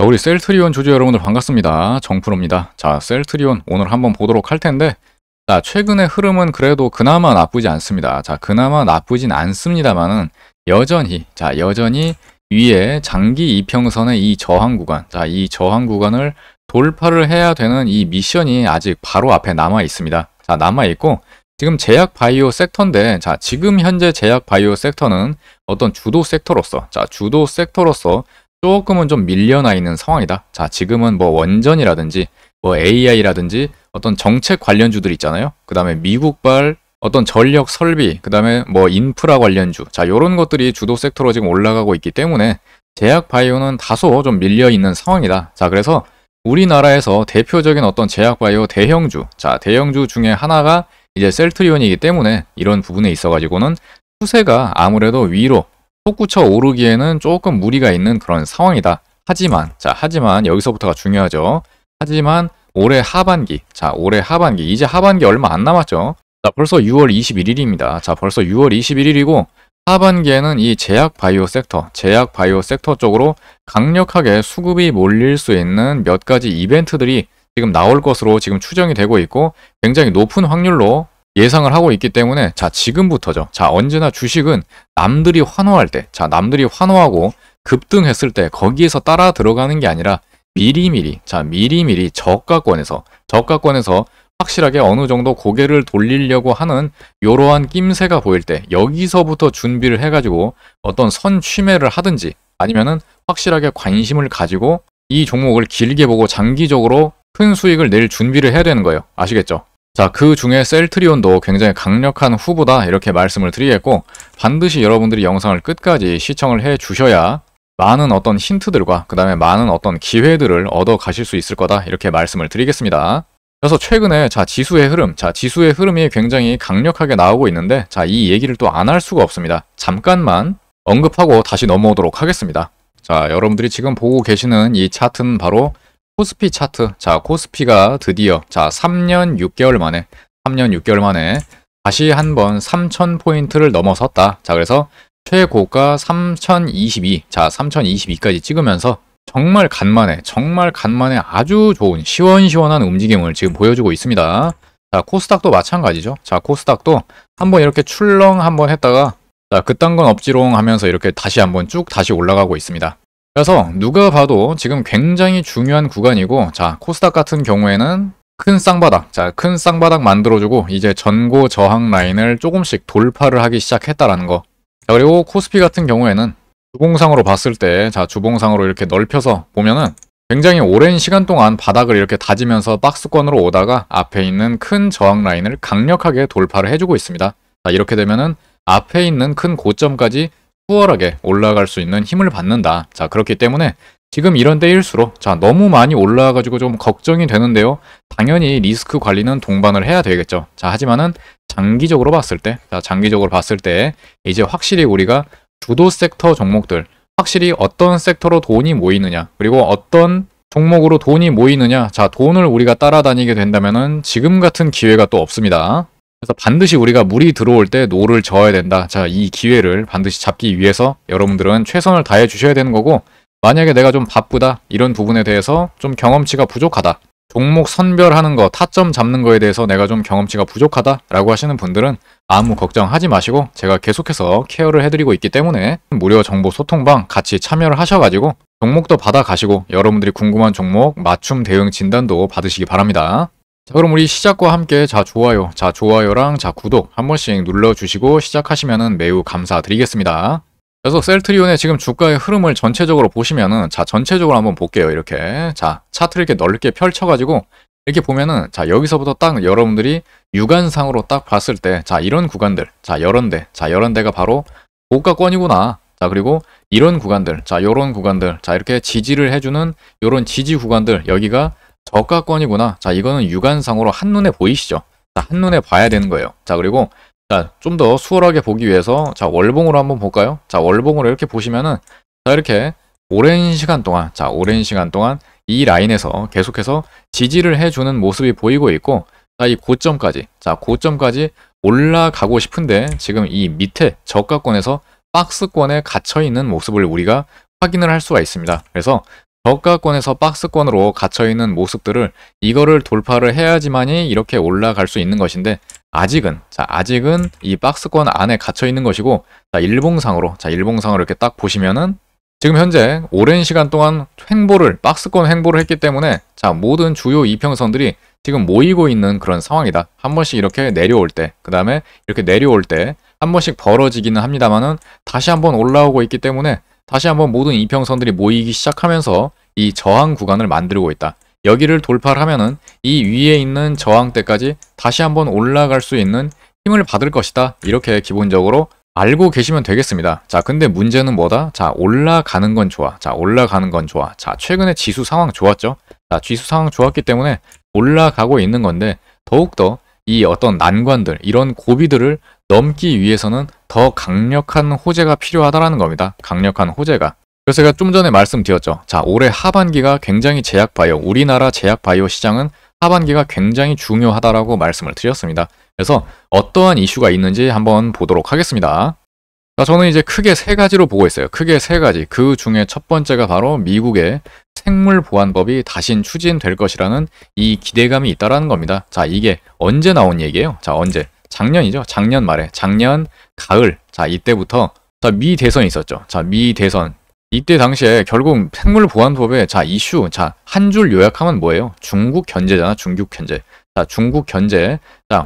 자, 우리 셀트리온 주주 여러분들 반갑습니다. 정프로입니다. 자, 셀트리온 오늘 한번 보도록 할 텐데, 자, 최근의 흐름은 그래도 그나마 나쁘지 않습니다. 자, 그나마 나쁘진 않습니다만은 여전히 위에 장기 이평선의 이 저항 구간, 자, 이 저항 구간을 돌파를 해야 되는 이 미션이 아직 바로 앞에 남아 있습니다. 자, 남아 있고 지금 제약 바이오 섹터인데, 자, 지금 현재 제약 바이오 섹터는 어떤 주도 섹터로서, 자, 주도 섹터로서 조금은 좀 밀려나 있는 상황이다. 자, 지금은 뭐 원전이라든지 뭐 AI라든지 어떤 정책 관련주들 있잖아요. 그 다음에 미국발 어떤 전력 설비, 그 다음에 뭐 인프라 관련주, 자, 요런 것들이 주도 섹터로 지금 올라가고 있기 때문에 제약 바이오는 다소 좀 밀려 있는 상황이다. 자, 그래서 우리나라에서 대표적인 어떤 제약 바이오 대형주, 자, 대형주 중에 하나가 이제 셀트리온이기 때문에 이런 부분에 있어가지고는 추세가 아무래도 위로 솟구쳐 오르기에는 조금 무리가 있는 그런 상황이다. 하지만 여기서부터가 중요하죠. 하지만 올해 하반기, 자, 올해 하반기, 이제 하반기 얼마 안 남았죠. 자, 벌써 6월 21일입니다. 자, 벌써 6월 21일이고 하반기에는 이 제약 바이오 섹터 쪽으로 강력하게 수급이 몰릴 수 있는 몇 가지 이벤트들이 지금 나올 것으로 지금 추정이 되고 있고 굉장히 높은 확률로 예상을 하고 있기 때문에, 자, 지금부터죠. 자, 언제나 주식은 남들이 환호할 때, 자, 남들이 환호하고 급등했을 때 거기에서 따라 들어가는 게 아니라 미리미리 저가권에서 확실하게 어느 정도 고개를 돌리려고 하는 이러한 낌새가 보일 때 여기서부터 준비를 해가지고 어떤 선취매를 하든지 아니면은 확실하게 관심을 가지고 이 종목을 길게 보고 장기적으로 큰 수익을 낼 준비를 해야 되는 거예요. 아시겠죠? 자, 그 중에 셀트리온도 굉장히 강력한 후보다 이렇게 말씀을 드리겠고, 반드시 여러분들이 영상을 끝까지 시청을 해 주셔야 많은 어떤 힌트들과 그 다음에 많은 어떤 기회들을 얻어 가실 수 있을 거다 이렇게 말씀을 드리겠습니다. 그래서 최근에 지수의 흐름이 굉장히 강력하게 나오고 있는데, 자, 이 얘기를 또 안 할 수가 없습니다. 잠깐만 언급하고 다시 넘어오도록 하겠습니다. 자, 여러분들이 지금 보고 계시는 이 차트는 바로 코스피 차트. 자, 코스피가 드디어 3년 6개월 만에 다시 한번 3000포인트를 넘어섰다. 자, 그래서 최고가 3022, 자, 3022까지 찍으면서 정말 간만에 아주 좋은 시원시원한 움직임을 지금 보여주고 있습니다. 자, 코스닥도 마찬가지죠. 자, 코스닥도 한번 이렇게 출렁 한번 했다가, 자, 그딴 건 없지롱 하면서 이렇게 다시 한번 쭉 다시 올라가고 있습니다. 그래서 누가 봐도 지금 굉장히 중요한 구간이고, 자, 코스닥 같은 경우에는 큰 쌍바닥 만들어주고 이제 전고 저항 라인을 조금씩 돌파를 하기 시작했다라는 거. 자, 그리고 코스피 같은 경우에는 주봉상으로 봤을 때, 자, 주봉상으로 이렇게 넓혀서 보면은 굉장히 오랜 시간 동안 바닥을 이렇게 다지면서 박스권으로 오다가 앞에 있는 큰 저항 라인을 강력하게 돌파를 해주고 있습니다. 자, 이렇게 되면은 앞에 있는 큰 고점까지 수월하게 올라갈 수 있는 힘을 받는다. 자, 그렇기 때문에 지금 이런 때일수록, 자, 너무 많이 올라와가지고 좀 걱정이 되는데요. 당연히 리스크 관리는 동반을 해야 되겠죠. 자, 하지만은 장기적으로 봤을 때 이제 확실히 우리가 주도 섹터 종목들, 확실히 어떤 섹터로 돈이 모이느냐, 그리고 어떤 종목으로 돈이 모이느냐, 자, 돈을 우리가 따라다니게 된다면은 지금 같은 기회가 또 없습니다. 그래서 반드시 우리가 물이 들어올 때 노를 저어야 된다. 자, 이 기회를 반드시 잡기 위해서 여러분들은 최선을 다해 주셔야 되는 거고, 만약에 내가 좀 바쁘다, 이런 부분에 대해서 좀 경험치가 부족하다, 종목 선별하는 거, 타점 잡는 거에 대해서 내가 좀 경험치가 부족하다 라고 하시는 분들은 아무 걱정하지 마시고 제가 계속해서 케어를 해드리고 있기 때문에 무료 정보 소통방 같이 참여를 하셔가지고 종목도 받아가시고 여러분들이 궁금한 종목 맞춤 대응 진단도 받으시기 바랍니다. 자, 그럼 우리 시작과 함께 좋아요랑 구독 한 번씩 눌러주시고 시작하시면은 매우 감사드리겠습니다. 그래서 셀트리온의 지금 주가의 흐름을 전체적으로 보시면은, 자, 전체적으로 한번 볼게요. 이렇게, 자, 차트를 이렇게 넓게 펼쳐가지고 이렇게 보면은, 자, 여기서부터 딱 여러분들이 육안상으로 딱 봤을 때, 자, 이런 구간들, 자, 이런 데가 바로 고가권이구나. 자, 그리고 이런 구간들, 자, 요런 구간들, 자, 이렇게 지지를 해주는 요런 지지 구간들, 여기가 저가권이구나. 자, 이거는 육안상으로 한눈에 보이시죠? 자, 한눈에 봐야 되는 거예요. 자, 그리고 자, 좀 더 수월하게 보기 위해서, 자, 월봉으로 한번 볼까요? 자, 월봉으로 이렇게 보시면은, 자, 이렇게 오랜 시간 동안 이 라인에서 계속해서 지지를 해주는 모습이 보이고 있고, 자, 이 고점까지 올라가고 싶은데 지금 이 밑에 저가권에서 박스권에 갇혀 있는 모습을 우리가 확인을 할 수가 있습니다. 그래서 저가권에서 박스권으로 갇혀있는 모습들을 이거를 돌파를 해야지만이 이렇게 올라갈 수 있는 것인데 아직은 이 박스권 안에 갇혀있는 것이고 일봉상으로 이렇게 딱 보시면은 지금 현재 오랜 시간 동안 박스권 횡보를 했기 때문에 모든 주요 이평선들이 지금 모이고 있는 그런 상황이다. 한 번씩 이렇게 내려올 때, 그 다음에 이렇게 내려올 때 한 번씩 벌어지기는 합니다만은 다시 한번 올라오고 있기 때문에 다시 한번 모든 이평선들이 모이기 시작하면서 이 저항 구간을 만들고 있다. 여기를 돌파를 하면은 이 위에 있는 저항대까지 다시 한번 올라갈 수 있는 힘을 받을 것이다. 이렇게 기본적으로 알고 계시면 되겠습니다. 근데 문제는 뭐다? 올라가는 건 좋아. 올라가는 건 좋아. 최근에 지수 상황 좋았죠? 지수 상황 좋았기 때문에 올라가고 있는 건데 더욱더 이 어떤 난관들, 이런 고비들을 넘기 위해서는 더 강력한 호재가 필요하다라는 겁니다. 강력한 호재가. 그래서 제가 좀 전에 말씀드렸죠. 올해 하반기가 굉장히 제약바이오, 우리나라 제약바이오 시장은 하반기가 굉장히 중요하다라고 말씀을 드렸습니다. 그래서 어떠한 이슈가 있는지 한번 보도록 하겠습니다. 저는 이제 크게 세 가지로 보고 있어요. 크게 세 가지. 그 중에 첫 번째가 바로 미국의 생물보안법이 다신 추진될 것이라는 이 기대감이 있다라는 겁니다. 이게 언제 나온 얘기예요? 언제? 작년이죠. 작년 말에. 작년 가을. 이때부터 미 대선이 있었죠. 미 대선. 이때 당시에 결국 생물보안법의 이슈. 한 줄 요약하면 뭐예요? 중국 견제잖아. 중국 견제. 중국 견제.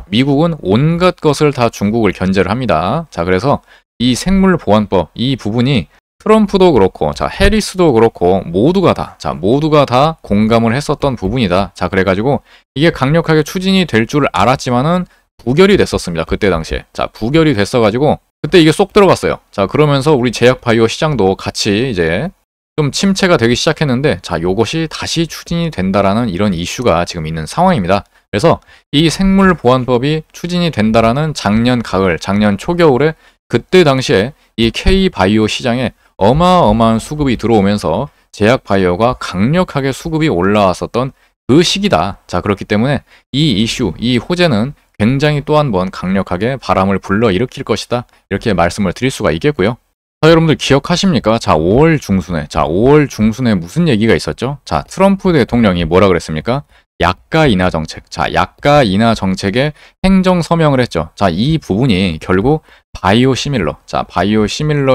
미국은 온갖 것을 다 중국을 견제를 합니다. 그래서 이 생물보안법, 이 부분이 트럼프도 그렇고, 해리스도 그렇고, 모두가 다 공감을 했었던 부분이다. 그래가지고, 이게 강력하게 추진이 될 줄 알았지만은, 부결이 됐었습니다. 그때 당시에. 부결이 됐어가지고, 그때 이게 쏙 들어갔어요. 그러면서 우리 제약바이오 시장도 같이 이제, 좀 침체가 되기 시작했는데, 요것이 다시 추진이 된다라는 이런 이슈가 지금 있는 상황입니다. 그래서, 이 생물보안법이 추진이 된다라는 작년 가을, 작년 초겨울에, 그때 당시에 이 K바이오 시장에 어마어마한 수급이 들어오면서 제약바이오가 강력하게 수급이 올라왔었던 그 시기다. 그렇기 때문에 이 이슈, 이 호재는 굉장히 또 한 번 강력하게 바람을 불러일으킬 것이다. 이렇게 말씀을 드릴 수가 있겠고요. 여러분들 기억하십니까? 5월 중순에 무슨 얘기가 있었죠? 트럼프 대통령이 뭐라 그랬습니까? 약가 인하 정책. 약가 인하 정책에 행정 서명을 했죠. 이 부분이 결국 바이오 시밀러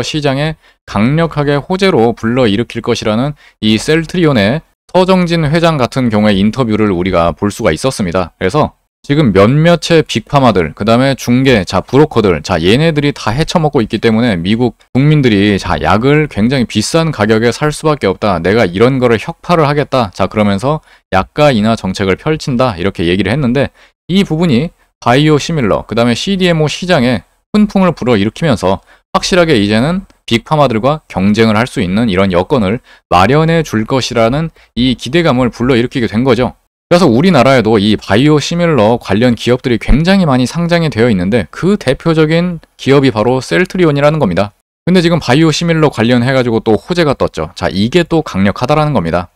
시장에 강력하게 호재로 불러일으킬 것이라는 이 셀트리온의 서정진 회장 같은 경우의 인터뷰를 우리가 볼 수가 있었습니다. 그래서 지금 몇몇의 빅파마들, 그 다음에 중개, 브로커들, 얘네들이 다 헤쳐먹고 있기 때문에 미국 국민들이 약을 굉장히 비싼 가격에 살 수밖에 없다. 내가 이런 거를 혁파를 하겠다. 그러면서 약가 인하 정책을 펼친다. 이렇게 얘기를 했는데 이 부분이 바이오 시밀러, 그 다음에 CDMO 시장에 훈풍을 불어일으키면서 확실하게 이제는 빅파마들과 경쟁을 할 수 있는 이런 여건을 마련해 줄 것이라는 이 기대감을 불러일으키게 된 거죠. 그래서 우리나라에도 이 바이오 시밀러 관련 기업들이 굉장히 많이 상장이 되어 있는데 그 대표적인 기업이 바로 셀트리온이라는 겁니다. 근데 지금 바이오 시밀러 관련해가지고 또 호재가 떴죠. 이게 또 강력하다라는 겁니다.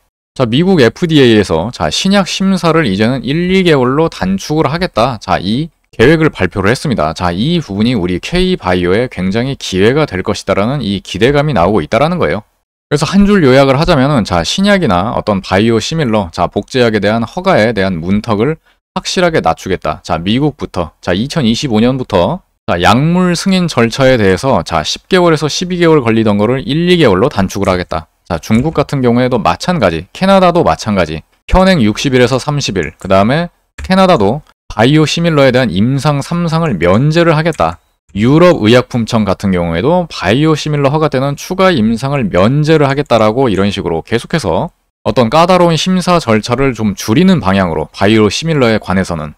미국 FDA에서 신약 심사를 이제는 1, 2개월로 단축을 하겠다. 이 계획을 발표를 했습니다. 이 부분이 우리 K바이오에 굉장히 기회가 될 것이다라는 이 기대감이 나오고 있다라는 거예요. 그래서 한 줄 요약을 하자면은 신약이나 어떤 바이오 시밀러, 복제약에 대한 허가에 대한 문턱을 확실하게 낮추겠다. 미국부터 2025년부터 약물 승인 절차에 대해서 10개월에서 12개월 걸리던 거를 1, 2개월로 단축을 하겠다. 중국 같은 경우에도 마찬가지, 캐나다도 마찬가지. 현행 60일에서 30일. 그다음에 캐나다도 바이오 시밀러에 대한 임상 3상을 면제를 하겠다. 유럽 의약품청 같은 경우에도 바이오 시밀러 허가 때는 추가 임상을 면제를 하겠다라고 이런 식으로 계속해서 어떤 까다로운 심사 절차를 좀 줄이는 방향으로 바이오 시밀러에 관해서는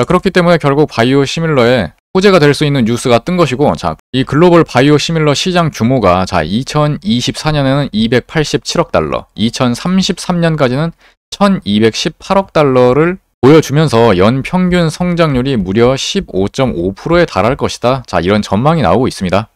그렇기 때문에 결국 바이오 시밀러에 호재가 될 수 있는 뉴스가 뜬 것이고 이 글로벌 바이오 시밀러 시장 규모가 2024년에는 287억 달러, 2033년까지는 1218억 달러를 보여주면서 연평균 성장률이 무려 15.5%에 달할 것이다. 이런 전망이 나오고 있습니다.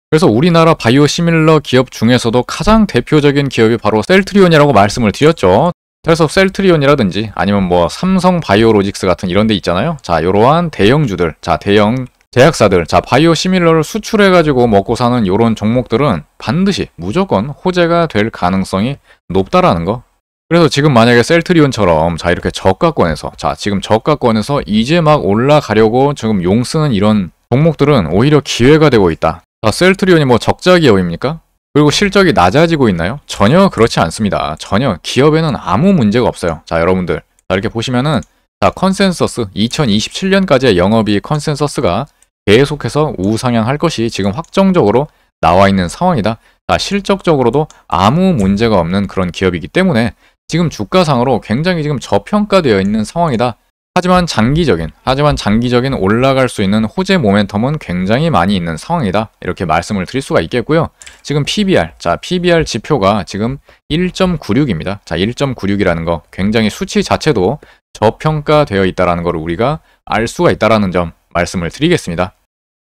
그래서 우리나라 바이오 시밀러 기업 중에서도 가장 대표적인 기업이 바로 셀트리온이라고 말씀을 드렸죠. 그래서 셀트리온이라든지 아니면 삼성 바이오로직스 같은 이런 데 있잖아요. 이러한 대형주들, 대형 제약사들, 자, 바이오 시밀러를 수출해가지고 먹고 사는 요런 종목들은 반드시 무조건 호재가 될 가능성이 높다라는 거. 그래서 지금 만약에 셀트리온처럼 자, 이렇게 저가권에서, 자, 지금 저가권에서 이제 막 올라가려고 지금 용 쓰는 이런 종목들은 오히려 기회가 되고 있다. 자, 셀트리온이 뭐 적자 기업입니까? 그리고 실적이 낮아지고 있나요? 전혀 그렇지 않습니다. 전혀 기업에는 아무 문제가 없어요. 자, 여러분들. 자, 이렇게 보시면은, 자, 컨센서스, 2027년까지의 영업이익 컨센서스가 계속해서 우상향할 것이 지금 확정적으로 나와 있는 상황이다. 자, 실적적으로도 아무 문제가 없는 그런 기업이기 때문에 지금 주가상으로 굉장히 지금 저평가되어 있는 상황이다. 하지만 장기적인 올라갈 수 있는 호재 모멘텀은 굉장히 많이 있는 상황이다. 이렇게 말씀을 드릴 수가 있겠고요. 지금 PBR, 자, PBR 지표가 지금 1.96입니다. 자, 1.96이라는 거 굉장히 수치 자체도 저평가되어 있다라는 걸 우리가 알 수가 있다라는 점 말씀을 드리겠습니다.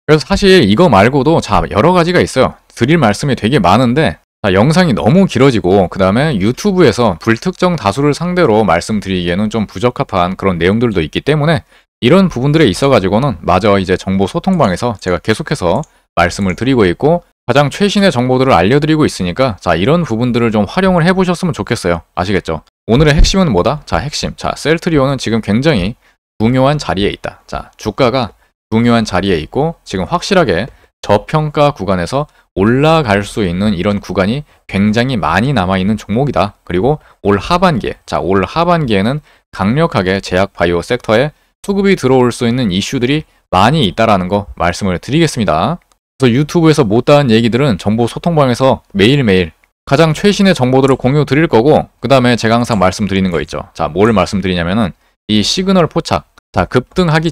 그래서 사실 이거 말고도 자, 여러 가지가 있어요. 드릴 말씀이 되게 많은데 자, 영상이 너무 길어지고 그 다음에 유튜브에서 불특정 다수를 상대로 말씀드리기에는 좀 부적합한 그런 내용들도 있기 때문에 이런 부분들에 있어가지고는 마저 이제 정보 소통방에서 제가 계속해서 말씀을 드리고 있고 가장 최신의 정보들을 알려드리고 있으니까 자, 이런 부분들을 좀 활용을 해보셨으면 좋겠어요. 아시겠죠? 오늘의 핵심은 뭐다? 자, 핵심. 자, 셀트리온은 지금 굉장히 중요한 자리에 있다. 자, 주가가 중요한 자리에 있고 지금 확실하게 저평가 구간에서 올라갈 수 있는 이런 구간이 굉장히 많이 남아있는 종목이다. 그리고 올 하반기에, 자, 올 하반기에는 강력하게 제약 바이오 섹터에 수급이 들어올 수 있는 이슈들이 많이 있다라는 거 말씀을 드리겠습니다. 그래서 유튜브에서 못다한 얘기들은 정보 소통방에서 매일매일 가장 최신의 정보들을 공유 드릴 거고 그 다음에 제가 항상 말씀드리는 거 있죠. 자, 뭘 말씀드리냐면은 이 시그널 포착, 자, 급등하기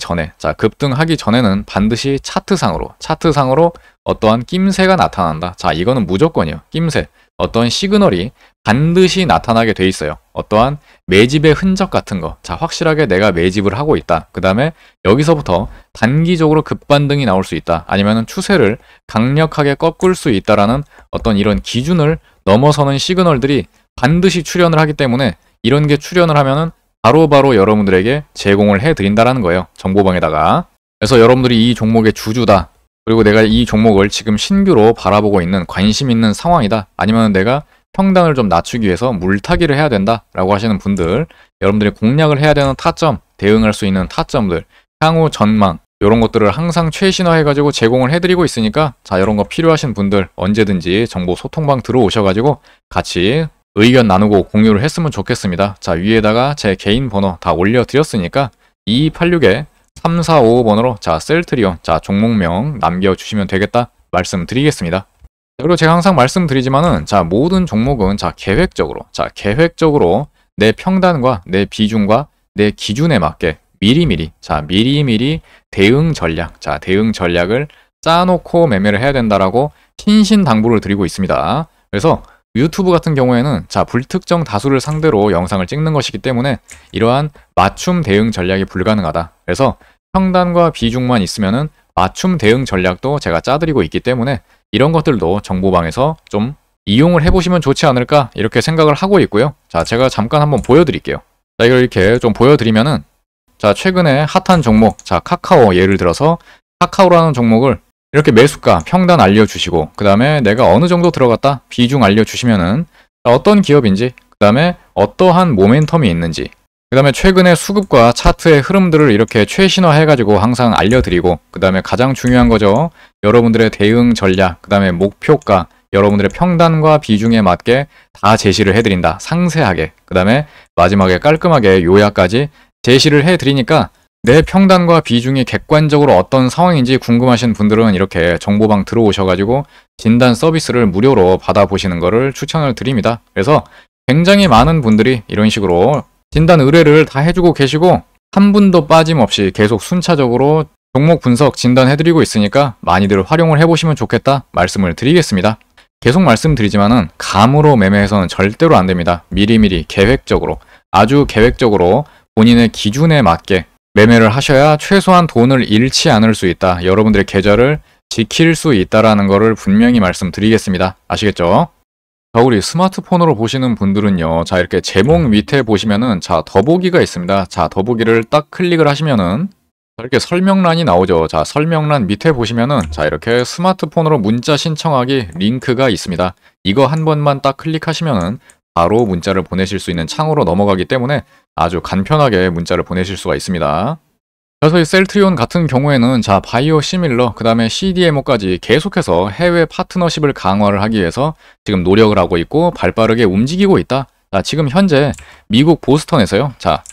전에는 반드시 차트상으로 어떠한 낌새가 나타난다. 자, 이거는 무조건이요. 낌새, 어떠한 시그널이 반드시 나타나게 돼 있어요. 어떠한 매집의 흔적 같은 거. 자, 확실하게 내가 매집을 하고 있다. 그 다음에 여기서부터 단기적으로 급반등이 나올 수 있다. 아니면은 추세를 강력하게 꺾을 수 있다라는 어떤 이런 기준을 넘어서는 시그널들이 반드시 출현을 하기 때문에 이런 게 출현을 하면은 바로바로 여러분들에게 제공을 해드린다라는 거예요. 정보방에다가. 그래서 여러분들이 이 종목의 주주다. 그리고 내가 이 종목을 지금 신규로 바라보고 있는 관심 있는 상황이다. 아니면 내가 평단을 좀 낮추기 위해서 물타기를 해야 된다. 라고 하시는 분들, 여러분들이 공략을 해야 되는 타점, 대응할 수 있는 타점들, 향후 전망, 이런 것들을 항상 최신화해가지고 제공을 해드리고 있으니까 자, 이런 거 필요하신 분들 언제든지 정보 소통방 들어오셔가지고 같이 의견 나누고 공유를 했으면 좋겠습니다. 자, 위에다가 제 개인 번호 다 올려드렸으니까 2286에 3455번으로 자, 셀트리온, 자, 종목명 남겨주시면 되겠다 말씀드리겠습니다. 그리고 제가 항상 말씀드리지만은 자, 모든 종목은 자, 계획적으로 내 평단과 내 비중과 내 기준에 맞게 미리미리 대응 전략을 짜놓고 매매를 해야 된다라고 신신당부를 드리고 있습니다. 그래서 유튜브 같은 경우에는 자, 불특정 다수를 상대로 영상을 찍는 것이기 때문에 이러한 맞춤 대응 전략이 불가능하다. 그래서 평단과 비중만 있으면은 맞춤 대응 전략도 제가 짜드리고 있기 때문에 이런 것들도 정보방에서 좀 이용을 해보시면 좋지 않을까 이렇게 생각을 하고 있고요. 자, 제가 잠깐 한번 보여드릴게요. 자, 이걸 이렇게 좀 보여드리면은 자, 최근에 핫한 종목, 자, 카카오 예를 들어서 카카오라는 종목을 이렇게 매수가, 평단 알려주시고 그 다음에 내가 어느 정도 들어갔다 비중 알려주시면은 어떤 기업인지 그 다음에 어떠한 모멘텀이 있는지 그 다음에 최근에 수급과 차트의 흐름들을 이렇게 최신화 해가지고 항상 알려드리고 그 다음에 가장 중요한 거죠. 여러분들의 대응 전략, 그 다음에 목표가, 여러분들의 평단과 비중에 맞게 다 제시를 해드린다. 상세하게. 그 다음에 마지막에 깔끔하게 요약까지 제시를 해드리니까 내 평단과 비중이 객관적으로 어떤 상황인지 궁금하신 분들은 이렇게 정보방 들어오셔가지고 진단 서비스를 무료로 받아보시는 거를 추천을 드립니다. 그래서 굉장히 많은 분들이 이런 식으로 진단 의뢰를 다 해주고 계시고 한 분도 빠짐없이 계속 순차적으로 종목 분석 진단해드리고 있으니까 많이들 활용을 해보시면 좋겠다 말씀을 드리겠습니다. 계속 말씀드리지만은 감으로 매매해서는 절대로 안 됩니다. 미리미리 계획적으로, 아주 계획적으로 본인의 기준에 맞게 매매를 하셔야 최소한 돈을 잃지 않을 수 있다. 여러분들의 계좌를 지킬 수 있다라는 거를 분명히 말씀드리겠습니다. 아시겠죠? 자, 우리 스마트폰으로 보시는 분들은요. 자, 이렇게 제목 밑에 보시면은 자, 더보기가 있습니다. 자, 더보기를 딱 클릭을 하시면은 이렇게 설명란이 나오죠. 자, 설명란 밑에 보시면은 자, 이렇게 스마트폰으로 문자 신청하기 링크가 있습니다. 이거 한 번만 딱 클릭하시면은 바로 문자를 보내실 수 있는 창으로 넘어가기 때문에 아주 간편하게 문자를 보내실 수가 있습니다. 그래서 이 셀트리온 같은 경우에는 자, 바이오 시밀러, 그 다음에 CDMO까지 계속해서 해외 파트너십을 강화를 하기 위해서 지금 노력을 하고 있고 발빠르게 움직이고 있다. 자, 지금 현재 미국 보스턴에서요. 자,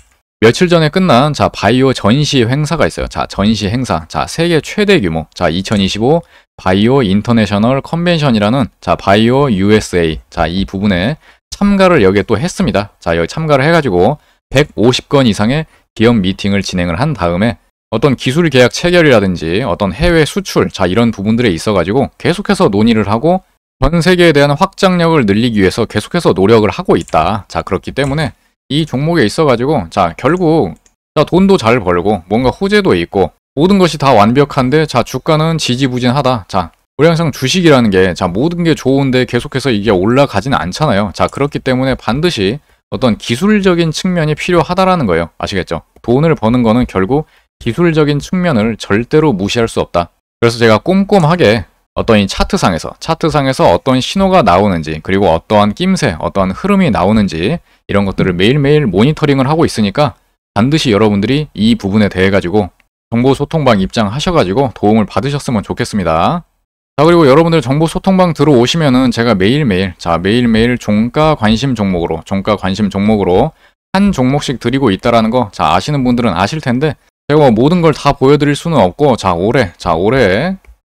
며칠 전에 끝난 자, 바이오 전시 행사가 있어요. 자, 전시 행사. 자, 세계 최대 규모. 자, 2025 바이오 인터내셔널 컨벤션이라는 자, 바이오 USA. 자, 이 부분에 참가를 여기에 또 했습니다. 자, 여기 참가를 해가지고 150건 이상의 기업 미팅을 진행을 한 다음에 어떤 기술 계약 체결이라든지 어떤 해외 수출, 자, 이런 부분들에 있어가지고 계속해서 논의를 하고 전 세계에 대한 확장력을 늘리기 위해서 계속해서 노력을 하고 있다. 자, 그렇기 때문에 이 종목에 있어가지고 자, 결국 자, 돈도 잘 벌고 뭔가 호재도 있고 모든 것이 다 완벽한데 자, 주가는 지지부진하다. 자, 우리 항상 주식이라는 게 자, 모든 게 좋은데 계속해서 이게 올라가지는 않잖아요. 자, 그렇기 때문에 반드시 어떤 기술적인 측면이 필요하다라는 거예요. 아시겠죠? 돈을 버는 거는 결국 기술적인 측면을 절대로 무시할 수 없다. 그래서 제가 꼼꼼하게 어떤 이 차트상에서 어떤 신호가 나오는지, 그리고 어떠한 낌새, 어떠한 흐름이 나오는지 이런 것들을 매일매일 모니터링을 하고 있으니까 반드시 여러분들이 이 부분에 대해 가지고 정보소통방 입장하셔가지고 도움을 받으셨으면 좋겠습니다. 자, 그리고 여러분들 정보소통방 들어오시면은 제가 매일매일 종가 관심 종목으로 한 종목씩 드리고 있다라는 거 자, 아시는 분들은 아실 텐데 제가 뭐 모든 걸 다 보여드릴 수는 없고 자, 올해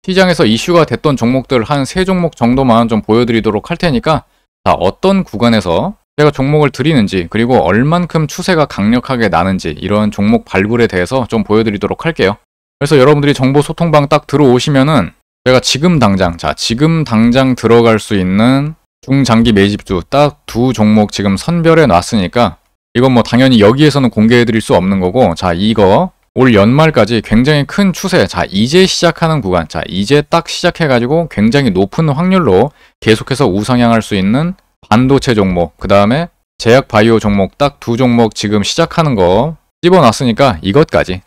시장에서 이슈가 됐던 종목들 한 3종목 정도만 좀 보여드리도록 할 테니까 자, 어떤 구간에서 제가 종목을 드리는지, 그리고 얼만큼 추세가 강력하게 나는지 이런 종목 발굴에 대해서 좀 보여드리도록 할게요. 그래서 여러분들이 정보소통방 딱 들어오시면은 제가 지금 당장 들어갈 수 있는 중장기 매집주 딱 2종목 지금 선별해 놨으니까 이건 뭐 당연히 여기에서는 공개해 드릴 수 없는 거고 자, 이거 올 연말까지 굉장히 큰 추세, 자, 이제 시작하는 구간, 자, 이제 딱 시작해가지고 굉장히 높은 확률로 계속해서 우상향할 수 있는 반도체 종목, 그 다음에 제약 바이오 종목 딱 2종목 지금 시작하는 거 집어놨으니까 이것까지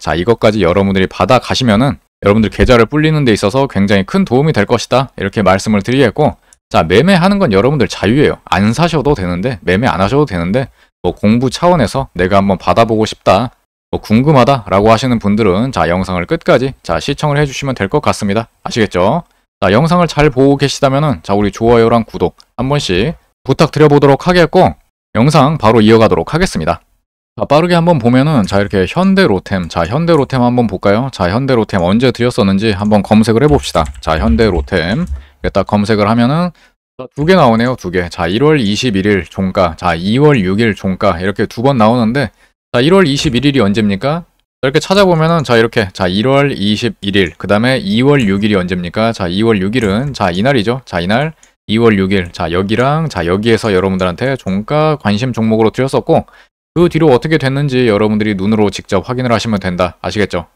여러분들이 받아가시면은 여러분들 계좌를 불리는 데 있어서 굉장히 큰 도움이 될 것이다. 이렇게 말씀을 드리겠고, 자, 매매하는 건 여러분들 자유예요. 안 사셔도 되는데, 매매 안 하셔도 되는데, 뭐 공부 차원에서 내가 한번 받아보고 싶다, 뭐 궁금하다라고 하시는 분들은 자, 영상을 끝까지 자, 시청을 해주시면 될 것 같습니다. 아시겠죠? 자, 영상을 잘 보고 계시다면은 자, 우리 좋아요랑 구독 한 번씩 부탁드려보도록 하겠고, 영상 바로 이어가도록 하겠습니다. 자, 빠르게 한번 보면은 자, 이렇게 현대로템, 자, 현대로템 한번 볼까요? 자, 현대로템 언제 드렸었는지 한번 검색을 해봅시다. 자, 현대로템 딱 검색을 하면은 2개 나오네요. 2개. 자, 1월 21일 종가, 자, 2월 6일 종가 이렇게 2번 나오는데 자, 1월 21일이 언제입니까? 이렇게 찾아보면은 자, 이렇게 자, 1월 21일 그 다음에 2월 6일이 언제입니까? 자, 2월 6일은 자, 이날이죠. 자, 이날 2월 6일 자, 여기랑 자, 여기에서 여러분들한테 종가 관심 종목으로 드렸었고 그 뒤로 어떻게 됐는지 여러분들이 눈으로 직접 확인을 하시면 된다. 아시겠죠?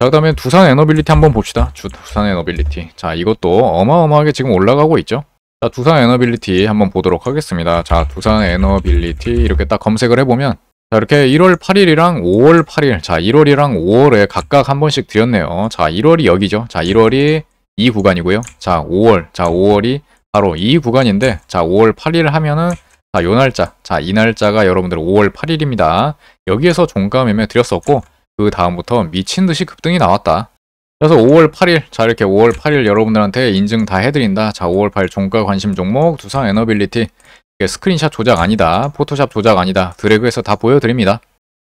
자, 그 다음에 두산 에너빌리티 한번 봅시다. 두산 에너빌리티. 자, 이것도 어마어마하게 지금 올라가고 있죠. 자, 두산 에너빌리티 한번 보도록 하겠습니다. 자, 두산 에너빌리티 이렇게 딱 검색을 해보면 자, 이렇게 1월 8일이랑 5월 8일, 자, 1월이랑 5월에 각각 한 번씩 드렸네요. 자, 1월이 여기죠. 자, 1월이 이 구간이고요. 자, 5월이 바로 이 구간인데, 자, 5월 8일 하면은, 자, 요 날짜, 자, 이 날짜가 여러분들 5월 8일입니다. 여기에서 종가 매매 드렸었고, 그 다음부터 미친 듯이 급등이 나왔다. 그래서 5월 8일, 자, 이렇게 5월 8일 여러분들한테 인증 다 해드린다. 자, 5월 8일 종가 관심 종목, 두산 에너빌리티. 스크린샷 조작 아니다, 포토샵 조작 아니다, 드래그해서 다 보여드립니다.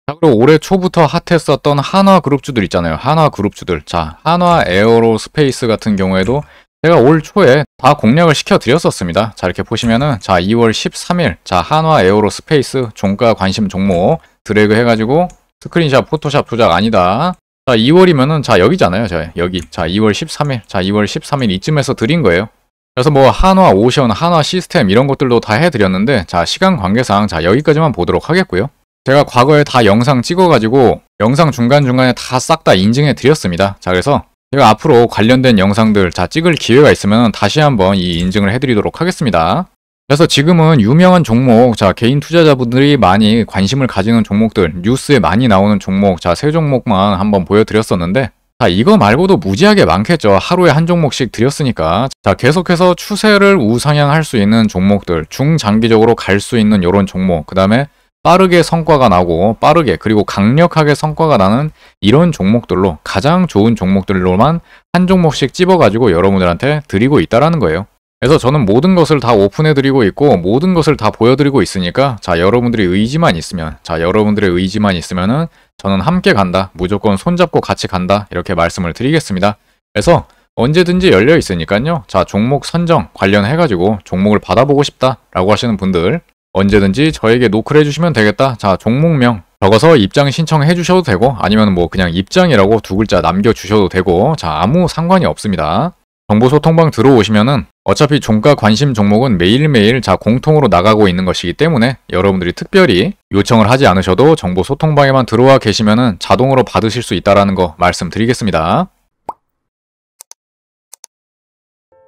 자, 그리고 올해 초부터 핫했었던 한화 그룹주들 있잖아요. 한화 그룹주들. 자, 한화 에어로스페이스 같은 경우에도 제가 올 초에 다 공략을 시켜드렸었습니다. 자, 이렇게 보시면은 자, 2월 13일 자, 한화 에어로스페이스 종가 관심 종목 드래그 해가지고 스크린샷 포토샵 조작 아니다. 자, 2월이면은 자, 여기잖아요. 자, 여기. 자, 2월 13일. 자, 2월 13일 이쯤에서 드린 거예요. 그래서 뭐 한화 오션, 한화 시스템 이런 것들도 다 해드렸는데 자, 시간 관계상 자, 여기까지만 보도록 하겠고요. 제가 과거에 다 영상 찍어가지고 영상 중간중간에 다 싹 다 인증해 드렸습니다. 자, 그래서 제가 앞으로 관련된 영상들 자, 찍을 기회가 있으면 다시 한번 이 인증을 해드리도록 하겠습니다. 그래서 지금은 유명한 종목, 자, 개인 투자자분들이 많이 관심을 가지는 종목들, 뉴스에 많이 나오는 종목, 자, 세 종목만 한번 보여드렸었는데, 자, 이거 말고도 무지하게 많겠죠. 하루에 한 종목씩 드렸으니까. 자, 계속해서 추세를 우상향할 수 있는 종목들, 중장기적으로 갈 수 있는 요런 종목, 그 다음에 빠르게 성과가 나고, 빠르게, 그리고 강력하게 성과가 나는 이런 종목들로, 가장 좋은 종목들로만 한 종목씩 찝어가지고 여러분들한테 드리고 있다라는 거예요. 그래서 저는 모든 것을 다 오픈해드리고 있고 모든 것을 다 보여드리고 있으니까 자, 여러분들의 의지만 있으면, 자, 여러분들의 의지만 있으면은 저는 함께 간다, 무조건 손잡고 같이 간다, 이렇게 말씀을 드리겠습니다. 그래서 언제든지 열려 있으니까요. 자, 종목 선정 관련해가지고 종목을 받아보고 싶다 라고 하시는 분들 언제든지 저에게 노크를 해주시면 되겠다. 자, 종목명 적어서 입장 신청해 주셔도 되고 아니면 뭐 그냥 입장이라고 두 글자 남겨주셔도 되고, 자, 아무 상관이 없습니다. 정보소통방 들어오시면은 어차피 종가 관심 종목은 매일매일 자, 공통으로 나가고 있는 것이기 때문에 여러분들이 특별히 요청을 하지 않으셔도 정보소통방에만 들어와 계시면은 자동으로 받으실 수 있다는 거 말씀드리겠습니다.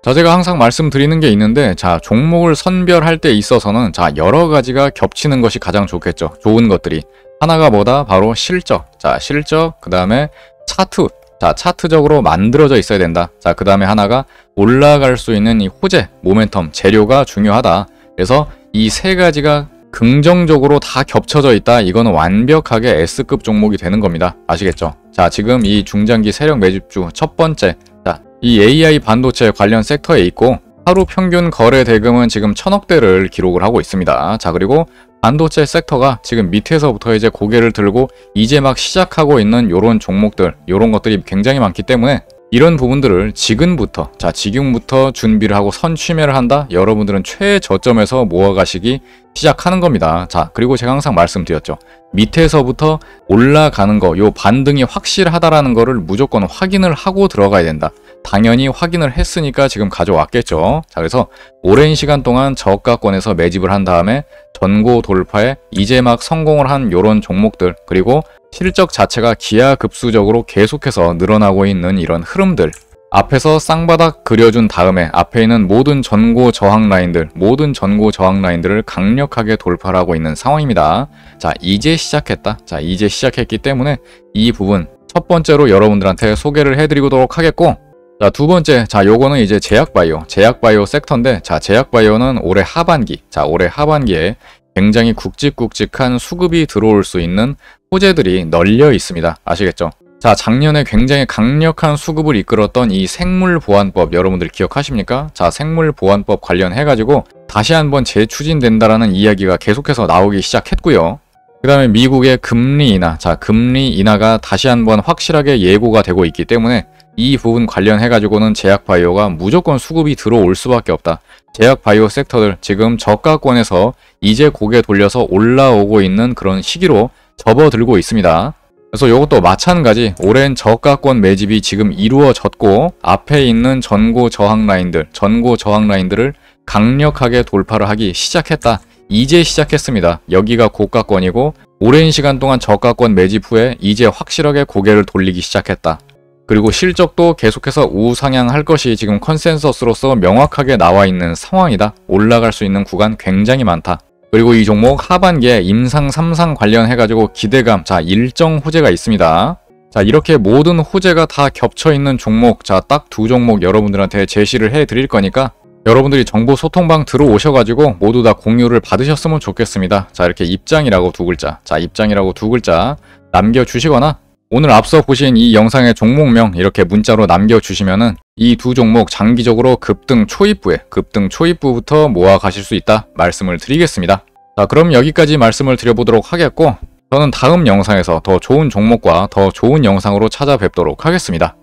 자, 제가 항상 말씀드리는 게 있는데, 자, 종목을 선별할 때 있어서는 자, 여러 가지가 겹치는 것이 가장 좋겠죠. 좋은 것들이. 하나가 뭐다? 바로 실적. 자, 실적, 그 다음에 차트. 자, 차트적으로 만들어져 있어야 된다. 자, 그 다음에 하나가 올라갈 수 있는 이 호재, 모멘텀, 재료가 중요하다. 그래서 이 세 가지가 긍정적으로 다 겹쳐져 있다. 이거는 완벽하게 S급 종목이 되는 겁니다. 아시겠죠? 자, 지금 이 중장기 세력 매집주 첫 번째, 자, 이 AI 반도체 관련 섹터에 있고 하루 평균 거래 대금은 지금 1000억대를 기록을 하고 있습니다. 자, 그리고 반도체 섹터가 지금 밑에서부터 이제 고개를 들고 이제 막 시작하고 있는 요런 종목들, 요런 것들이 굉장히 많기 때문에 이런 부분들을 지금부터, 자, 지금부터 준비를 하고 선취매를 한다? 여러분들은 최저점에서 모아가시기 시작하는 겁니다. 자, 그리고 제가 항상 말씀드렸죠. 밑에서부터 올라가는 거, 요 반등이 확실하다라는 거를 무조건 확인을 하고 들어가야 된다. 당연히 확인을 했으니까 지금 가져왔겠죠. 자, 그래서 오랜 시간 동안 저가권에서 매집을 한 다음에 전고 돌파에 이제 막 성공을 한 요런 종목들, 그리고 실적 자체가 기하급수적으로 계속해서 늘어나고 있는 이런 흐름들, 앞에서 쌍바닥 그려준 다음에 앞에 있는 모든 전고 저항 라인들, 모든 전고 저항 라인들을 강력하게 돌파를 하고 있는 상황입니다. 자, 이제 시작했다. 자, 이제 시작했기 때문에 이 부분 첫 번째로 여러분들한테 소개를 해드리도록 하겠고, 자, 두 번째, 자, 요거는 이제 제약바이오 섹터인데, 자, 제약바이오는 올해 하반기, 자, 올해 하반기에 굉장히 굵직굵직한 수급이 들어올 수 있는 호재들이 널려 있습니다. 아시겠죠? 자, 작년에 굉장히 강력한 수급을 이끌었던 이 생물보안법 여러분들 기억하십니까? 자, 생물보안법 관련해가지고 다시 한번 재추진된다라는 이야기가 계속해서 나오기 시작했고요. 그 다음에 미국의 금리 인하, 자, 금리 인하가 다시 한번 확실하게 예고가 되고 있기 때문에 이 부분 관련해가지고는 제약바이오가 무조건 수급이 들어올 수밖에 없다. 제약바이오 섹터들 지금 저가권에서 이제 고개 돌려서 올라오고 있는 그런 시기로 접어들고 있습니다. 그래서 이것도 마찬가지 오랜 저가권 매집이 지금 이루어졌고 앞에 있는 전고 저항 라인들을 강력하게 돌파를 하기 시작했다. 이제 시작했습니다. 여기가 고가권이고 오랜 시간 동안 저가권 매집 후에 이제 확실하게 고개를 돌리기 시작했다. 그리고 실적도 계속해서 우상향할 것이 지금 컨센서스로서 명확하게 나와 있는 상황이다. 올라갈 수 있는 구간 굉장히 많다. 그리고 이 종목 하반기에 임상 3상 관련해가지고 기대감, 자, 일정 호재가 있습니다. 자, 이렇게 모든 호재가 다 겹쳐있는 종목, 자, 딱 두 종목 여러분들한테 제시를 해드릴 거니까 여러분들이 정보 소통방 들어오셔가지고 모두 다 공유를 받으셨으면 좋겠습니다. 자, 이렇게 입장이라고 두 글자, 자, 입장이라고 두 글자 남겨주시거나 오늘 앞서 보신 이 영상의 종목명 이렇게 문자로 남겨주시면은 이 두 종목 장기적으로 급등 초입부부터 모아 가실 수 있다 말씀을 드리겠습니다. 자, 그럼 여기까지 말씀을 드려보도록 하겠고 저는 다음 영상에서 더 좋은 종목과 더 좋은 영상으로 찾아뵙도록 하겠습니다.